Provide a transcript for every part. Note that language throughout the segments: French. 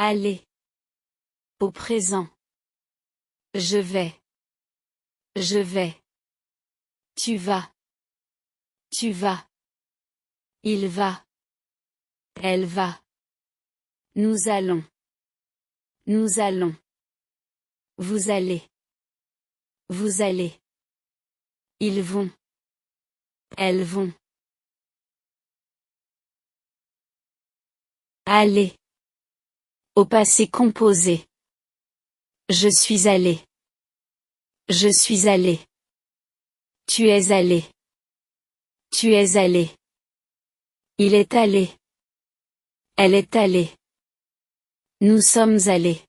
Aller. Au présent. Je vais. Je vais. Tu vas. Tu vas. Il va. Elle va. Nous allons. Nous allons. Vous allez. Vous allez. Ils vont. Elles vont. Aller. Au passé composé. Je suis allé. Je suis allé. Tu es allé. Tu es allé. Il est allé. Elle est allée. Nous sommes allés.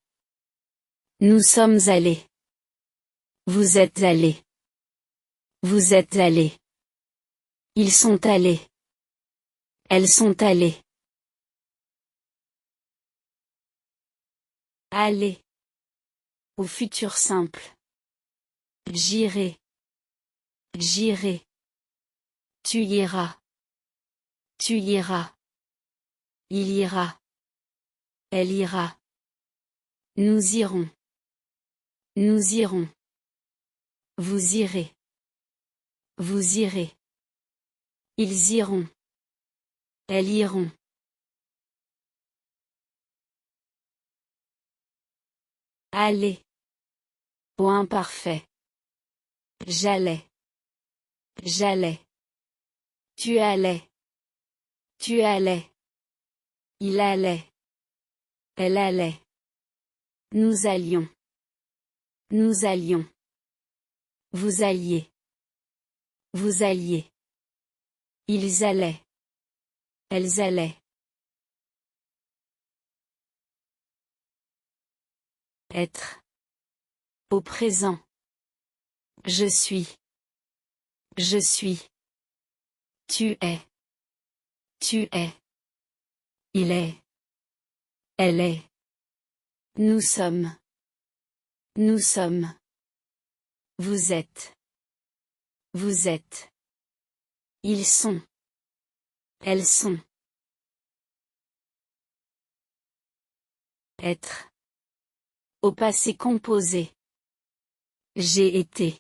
Nous sommes allés. Vous êtes allés. Vous êtes allés. Ils sont allés. Elles sont allées. Aller. Au futur simple. J'irai. J'irai. Tu iras. Tu iras. Il ira. Elle ira. Nous irons. Nous irons. Vous irez. Vous irez. Ils iront. Elles iront. Aller. Au imparfait. J'allais. J'allais. Tu allais. Tu allais. Il allait. Elle allait. Nous allions. Nous allions. Vous alliez. Vous alliez. Ils allaient. Elles allaient. Être. Au présent. Je suis. Je suis. Tu es. Tu es. Il est. Elle est. Nous sommes. Nous sommes. Vous êtes. Vous êtes. Ils sont. Elles sont. Être. Au passé composé. J'ai été.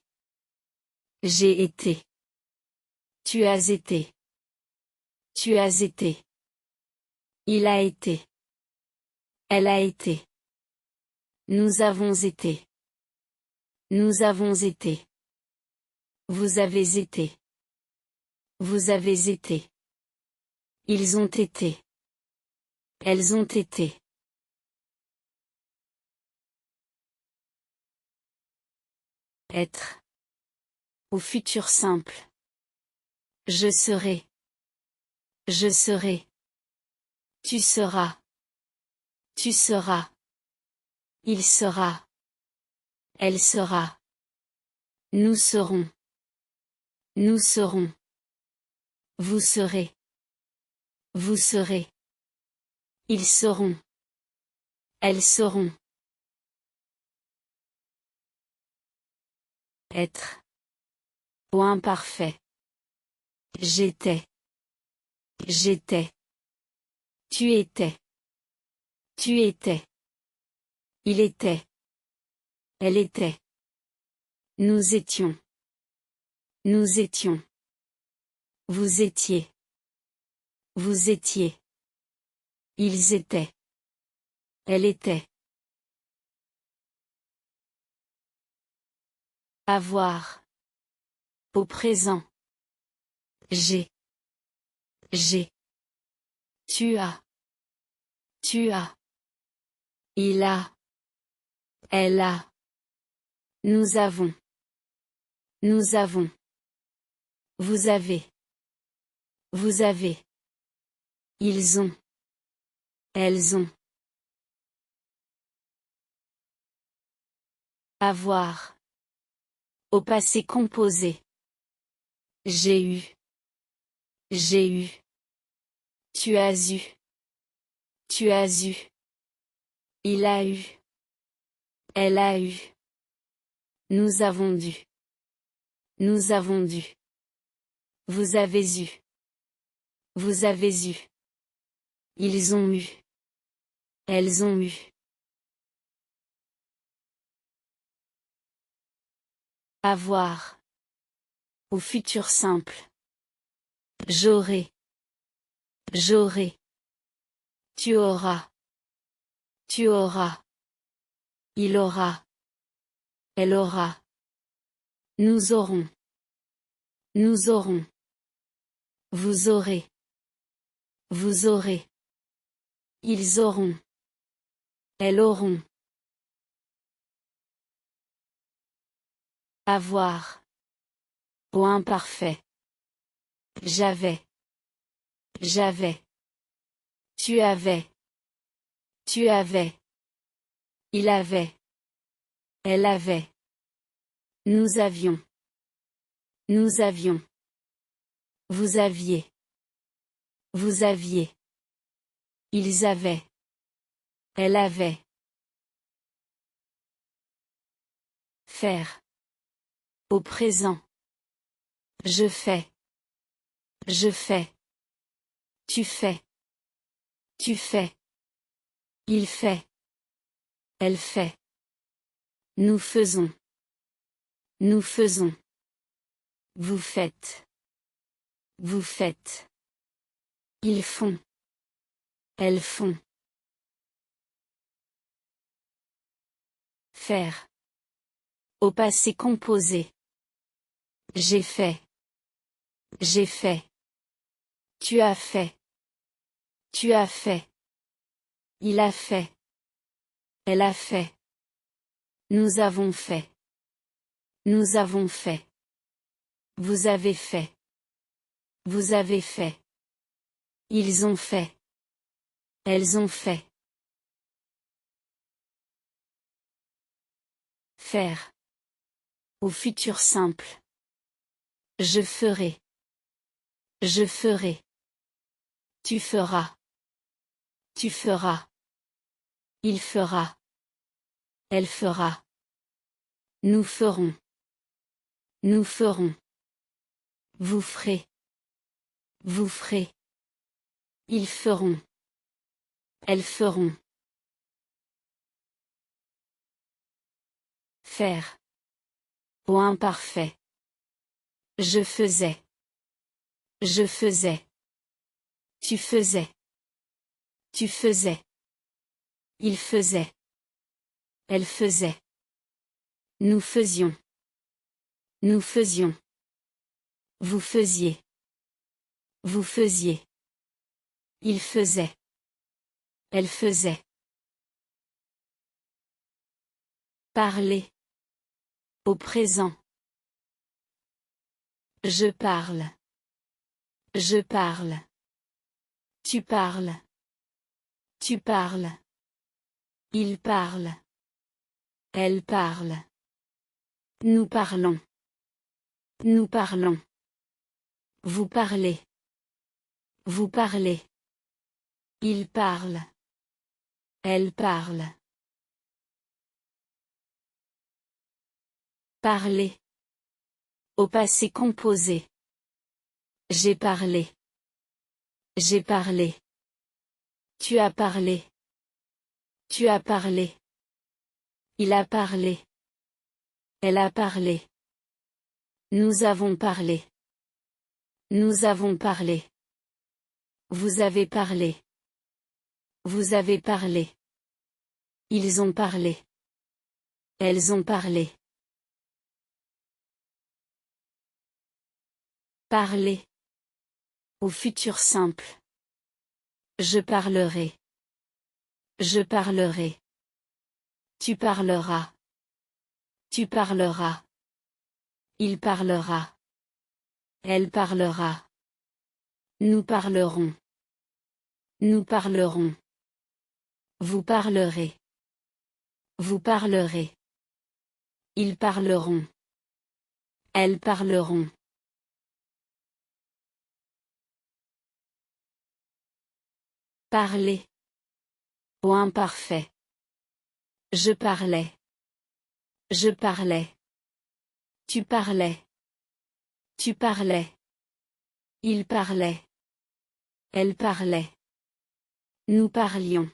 J'ai été. Tu as été. Tu as été. Il a été. Elle a été. Nous avons été. Nous avons été. Vous avez été. Vous avez été. Ils ont été. Elles ont été. Être. Au futur simple. Je serai. Je serai. Tu seras. Tu seras. Il sera. Elle sera. Nous serons. Nous serons. Vous serez. Vous serez. Ils seront. Elles seront. Être. Au imparfait. J'étais. J'étais. Tu étais. Tu étais. Il était. Elle était. Nous étions. Nous étions. Vous étiez. Vous étiez. Ils étaient. Elle était. Avoir. Au présent. J'ai. J'ai. Tu as. Tu as. Il a. Elle a. Nous avons. Nous avons. Vous avez. Vous avez. Ils ont. Elles ont. Avoir. Au passé composé. J'ai eu. J'ai eu. Tu as eu. Tu as eu. Il a eu. Elle a eu. Nous avons dû. Nous avons dû. Vous avez eu. Vous avez eu. Ils ont eu. Elles ont eu. Avoir. Au futur simple. J'aurai. J'aurai. Tu auras. Tu auras. Il aura. Elle aura. Nous aurons. Nous aurons. Vous aurez. Vous aurez. Ils auront. Elles auront. Avoir. Au imparfait. J'avais. J'avais. Tu avais. Tu avais. Il avait. Elle avait. Nous avions. Nous avions. Vous aviez. Vous aviez. Ils avaient. Elle avait. Faire. Au présent. Je fais. Je fais. Tu fais. Tu fais. Il fait. Elle fait. Nous faisons. Nous faisons. Vous faites. Vous faites. Ils font. Elles font. Faire. Au passé composé. J'ai fait. J'ai fait. Tu as fait. Tu as fait. Il a fait. Elle a fait. Nous avons fait. Nous avons fait. Vous avez fait. Vous avez fait. Ils ont fait. Elles ont fait. Faire. Au futur simple. Je ferai. Je ferai. Tu feras. Tu feras. Il fera. Elle fera. Nous ferons. Nous ferons. Vous ferez. Vous ferez. Ils feront. Elles feront. Faire. Au imparfait. Je faisais. Je faisais. Tu faisais. Tu faisais. Il faisait. Elle faisait. Nous faisions. Nous faisions. Vous faisiez. Vous faisiez. Il faisait. Elle faisait. Parler. Au présent. Je parle. Je parle. Tu parles. Tu parles. Il parle. Elle parle. Nous parlons. Nous parlons. Vous parlez. Vous parlez. Il parle. Elle parle. Parler. Au passé composé. J'ai parlé. J'ai parlé. Tu as parlé. Tu as parlé. Il a parlé. Elle a parlé. Nous avons parlé. Nous avons parlé. Vous avez parlé. Vous avez parlé. Ils ont parlé. Elles ont parlé. Parler. Au futur simple. Je parlerai. Je parlerai. Tu parleras. Tu parleras. Il parlera. Elle parlera. Nous parlerons. Nous parlerons. Vous parlerez. Vous parlerez. Ils parleront. Elles parleront. Parler. Au imparfait. Je parlais. Je parlais. Tu parlais. Tu parlais. Il parlait. Elle parlait. Nous parlions.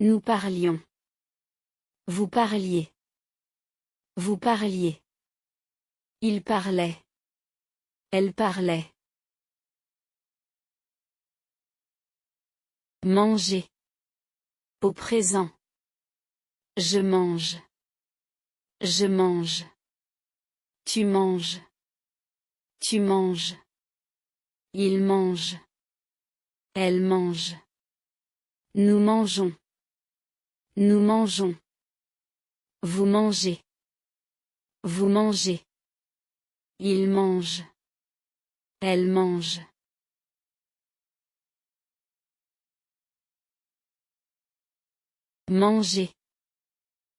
Nous parlions. Vous parliez. Vous parliez. Il parlait. Elle parlait. Manger. Au présent. Je mange. Je mange. Tu manges. Tu manges. Il mange. Elle mange. Nous mangeons. Nous mangeons. Vous mangez. Vous mangez. Il mange. Elle mange. Manger.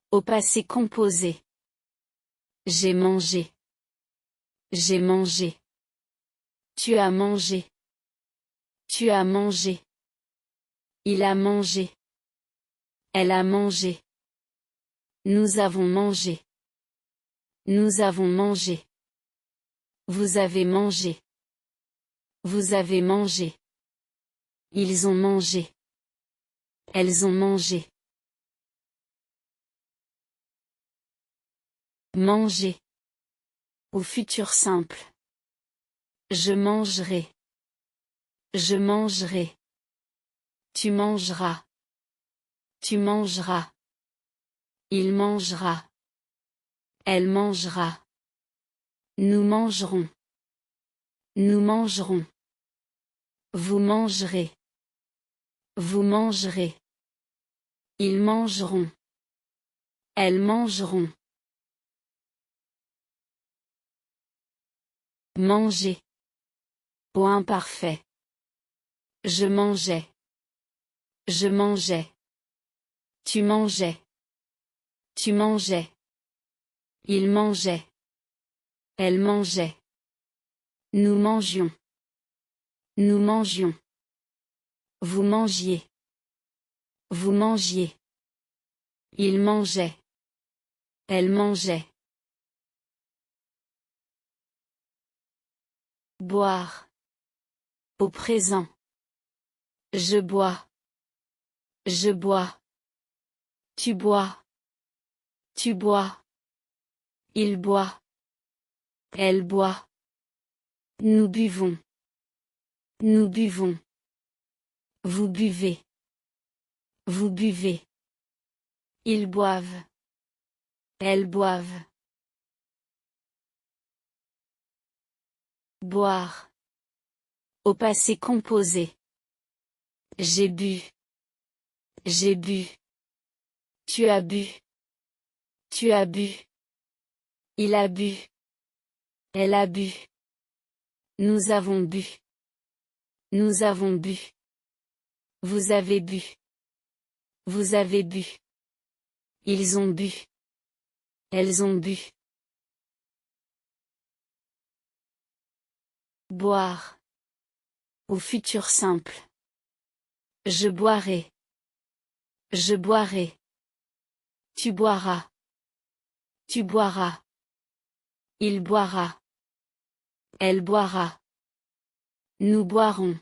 Au passé composé. J'ai mangé. J'ai mangé. Tu as mangé. Tu as mangé. Il a mangé. Elle a mangé. Nous avons mangé. Nous avons mangé. Vous avez mangé. Vous avez mangé. Ils ont mangé. Elles ont mangé. Manger. Au futur simple. Je mangerai. Je mangerai. Tu mangeras. Tu mangeras. Il mangera. Elle mangera. Nous mangerons. Nous mangerons. Vous mangerez. Vous mangerez. Ils mangeront. Elles mangeront. Manger. Au imparfait. Je mangeais. Je mangeais. Tu mangeais. Tu mangeais. Il mangeait. Elle mangeait. Nous mangions. Nous mangions. Vous mangiez. Vous mangiez. Il mangeait. Elle mangeait. Boire. Au présent. Je bois. Je bois. Tu bois. Tu bois. Il boit. Elle boit. Nous buvons. Nous buvons. Vous buvez. Vous buvez. Ils boivent. Elles boivent. Boire. Au passé composé. J'ai bu. J'ai bu. Tu as bu. Tu as bu. Il a bu. Elle a bu. Nous avons bu. Nous avons bu. Vous avez bu. Vous avez bu. Ils ont bu. Elles ont bu. Boire. Au futur simple. Je boirai. Je boirai. Tu boiras. Tu boiras. Il boira. Elle boira. Nous boirons.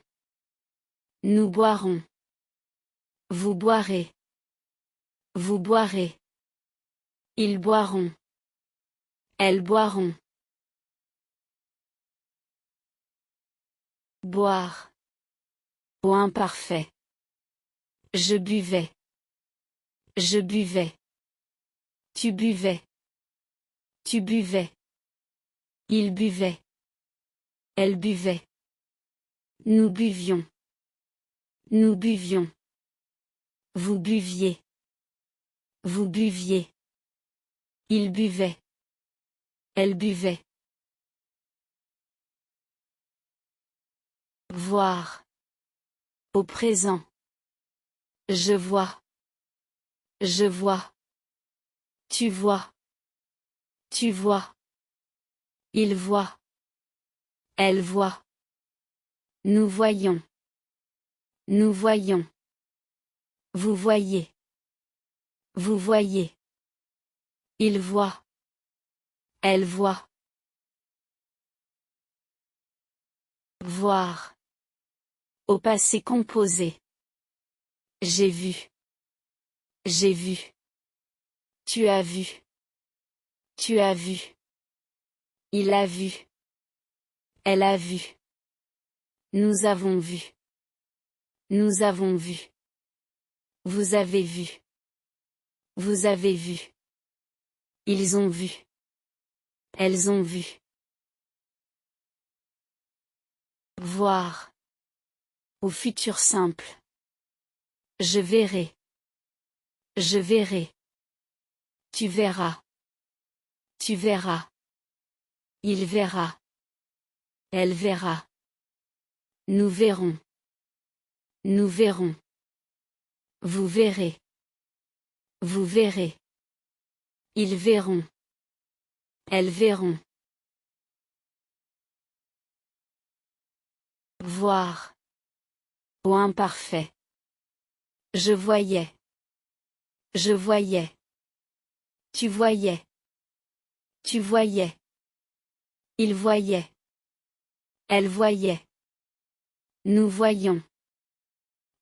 Nous boirons. Vous boirez. Vous boirez. Ils boiront. Elles boiront. Boire. Au imparfait. Je buvais. Je buvais. Tu buvais. Tu buvais. Il buvait. Elle buvait. Nous buvions. Nous buvions. Vous buviez. Vous buviez. Il buvait. Elle buvait. Voir. Au présent. Je vois. Je vois. Tu vois. Tu vois. Il voit. Elle voit. Nous voyons. Nous voyons. Vous voyez. Vous voyez. Il voit. Elle voit. Voir. Au passé composé. J'ai vu. J'ai vu. Tu as vu. Tu as vu. Il a vu. Elle a vu. Nous avons vu. Nous avons vu. Vous avez vu. Vous avez vu. Ils ont vu. Elles ont vu. Voir. Au futur simple. Je verrai. Je verrai. Tu verras. Tu verras. Il verra. Elle verra. Nous verrons. Nous verrons. Vous verrez. Vous verrez. Ils verront. Elles verront. Voir. Au imparfait. Je voyais. Je voyais. Tu voyais. Tu voyais. Il voyait. Elle voyait. Nous voyons.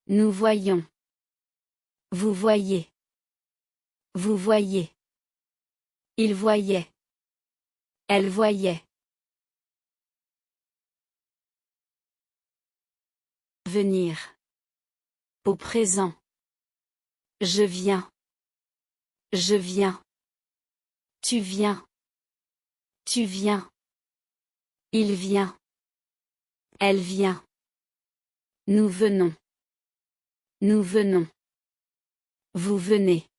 Nous voyons. Vous voyez. Vous voyez. Il voyait. Elle voyait. Venir. Au présent. Je viens. Je viens. Tu viens. Tu viens. Il vient. Elle vient. Nous venons. Nous venons. Vous venez.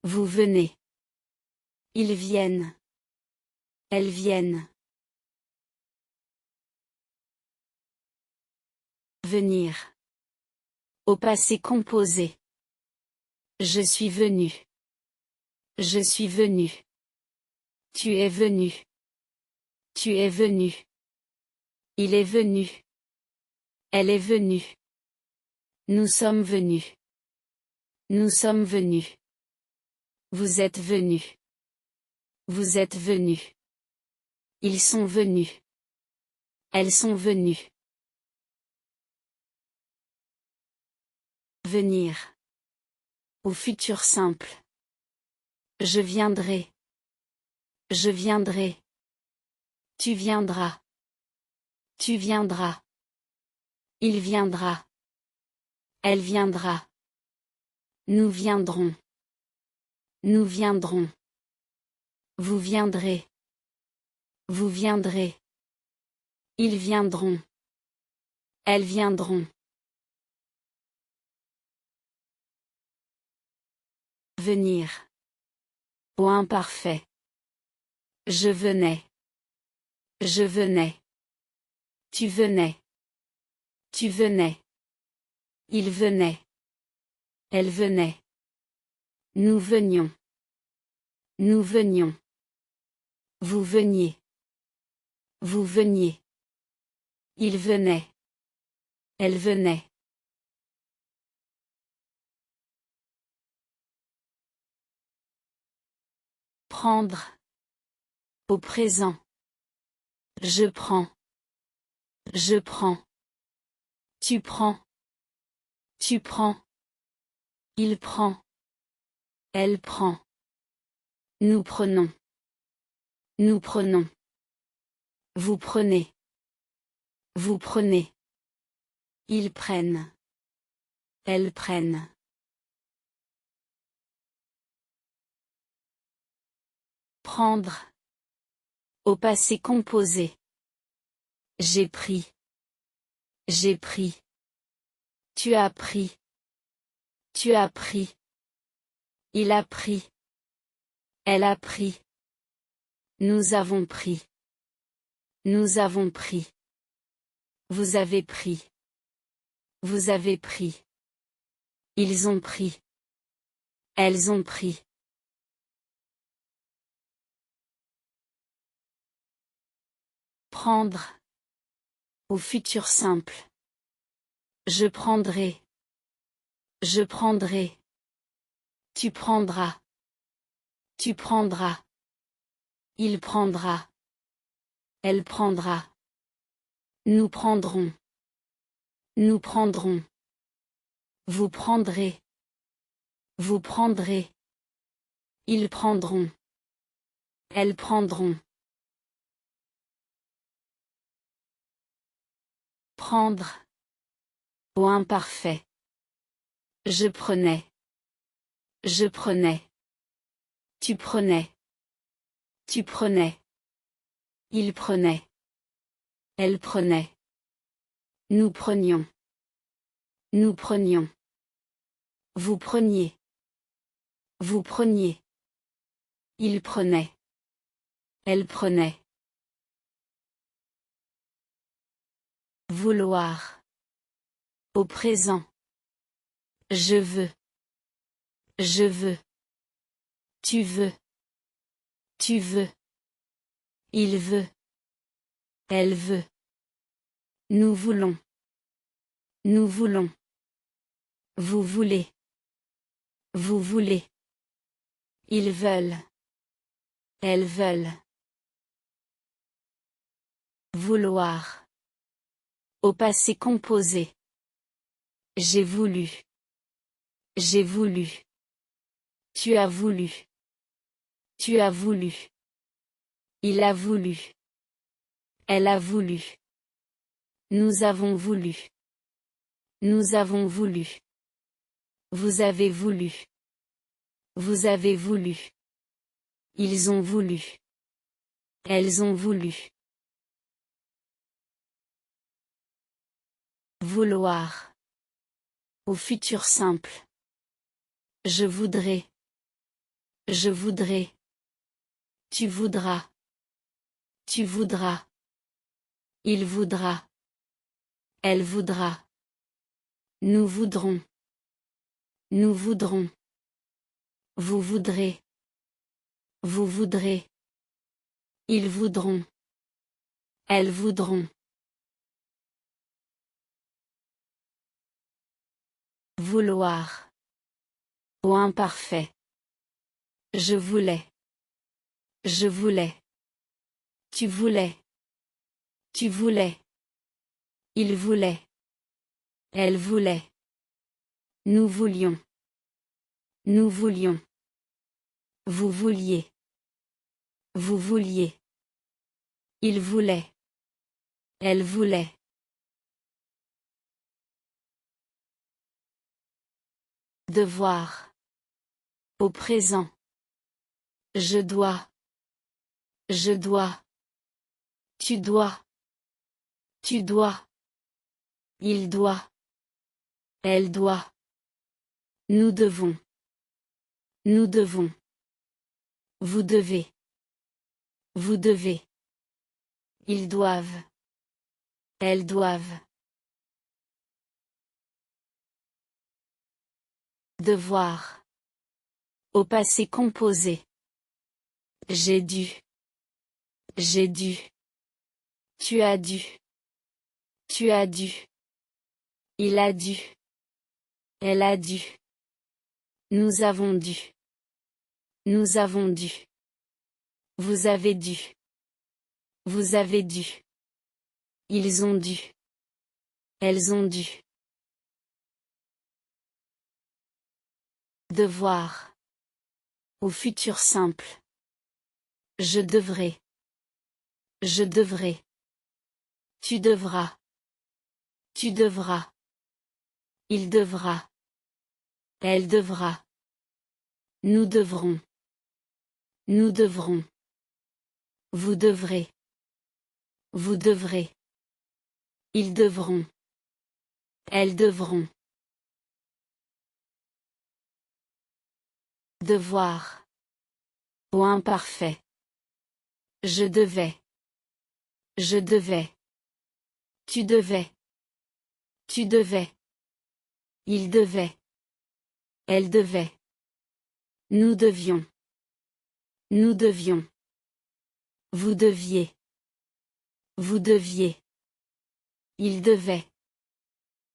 Vous venez. Ils viennent. Elles viennent. Venir. Au passé composé. Je suis venu. Je suis venu. Tu es venu. Tu es venu. Il est venu. Elle est venue. Nous sommes venus. Nous sommes venus. Vous êtes venus. Vous êtes venus. Ils sont venus. Elles sont venues. Venir. Au futur simple. Je viendrai. Je viendrai. Tu viendras. Tu viendras. Il viendra. Elle viendra. Nous viendrons. Nous viendrons. Vous viendrez. Vous viendrez. Ils viendront. Elles viendront. Venir. Au imparfait. Je venais. Je venais. Tu venais. Tu venais. Il venait. Elle venait. Nous venions. Nous venions. Vous veniez. Vous veniez. Il venait. Elle venait. Prendre. Au présent. Je prends. Je prends. Tu prends. Tu prends. Il prend. Elle prend. Nous prenons. Nous prenons. Vous prenez. Vous prenez. Ils prennent. Elles prennent. Prendre. Au passé composé. J'ai pris. J'ai pris. Tu as pris. Tu as pris. Il a pris. Elle a pris. Nous avons pris. Nous avons pris. Vous avez pris. Vous avez pris. Ils ont pris. Elles ont pris. Prendre. Au futur simple. Je prendrai. Je prendrai. Tu prendras. Tu prendras. Il prendra. Elle prendra. Nous prendrons. Nous prendrons. Vous prendrez. Vous prendrez. Ils prendront. Elles prendront. Prendre. Au imparfait. Je prenais. Je prenais. Tu prenais. Tu prenais. Il prenait. Elle prenait. Nous prenions. Nous prenions. Vous preniez. Vous preniez. Il prenait. Elle prenait. Vouloir. Au présent. Je veux. Je veux. Tu veux. Tu veux. Il veut. Elle veut. Nous voulons. Nous voulons. Vous voulez. Vous voulez. Ils veulent. Elles veulent. Vouloir. Au passé composé. J'ai voulu. J'ai voulu. Tu as voulu. Tu as voulu. Il a voulu. Elle a voulu. Nous avons voulu. Nous avons voulu. Vous avez voulu. Vous avez voulu. Ils ont voulu. Elles ont voulu. Vouloir. Au futur simple. Je voudrais. Je voudrais. Tu voudras. Tu voudras. Il voudra. Elle voudra. Nous voudrons. Nous voudrons. Vous voudrez. Vous voudrez. Ils voudront. Elles voudront. Vouloir. Au imparfait. Je voulais. Je voulais. Tu voulais. Tu voulais. Il voulait. Elle voulait. Nous voulions. Nous voulions. Vous vouliez. Vous vouliez. Il voulait. Elle voulait. Devoir. Au présent. Je dois. Je dois. Tu dois. Tu dois. Il doit. Elle doit. Nous devons. Nous devons. Vous devez. Vous devez. Ils doivent. Elles doivent. Devoir. Au passé composé. J'ai dû. J'ai dû. Tu as dû. Tu as dû. Il a dû. Elle a dû. Nous avons dû. Nous avons dû. Vous avez dû. Vous avez dû. Ils ont dû. Elles ont dû. Devoir. Au futur simple. Je devrais. Je devrais. Tu devras. Tu devras. Il devra. Elle devra. Nous devrons. Nous devrons. Vous devrez. Vous devrez. Ils devront. Elles devront. Devoir. Au imparfait. Je devais. Je devais. Tu devais. Tu devais. Il devait. Elle devait. Nous devions. Nous devions. Vous deviez. Vous deviez. Il devait.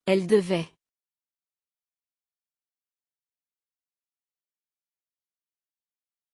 Elle devait.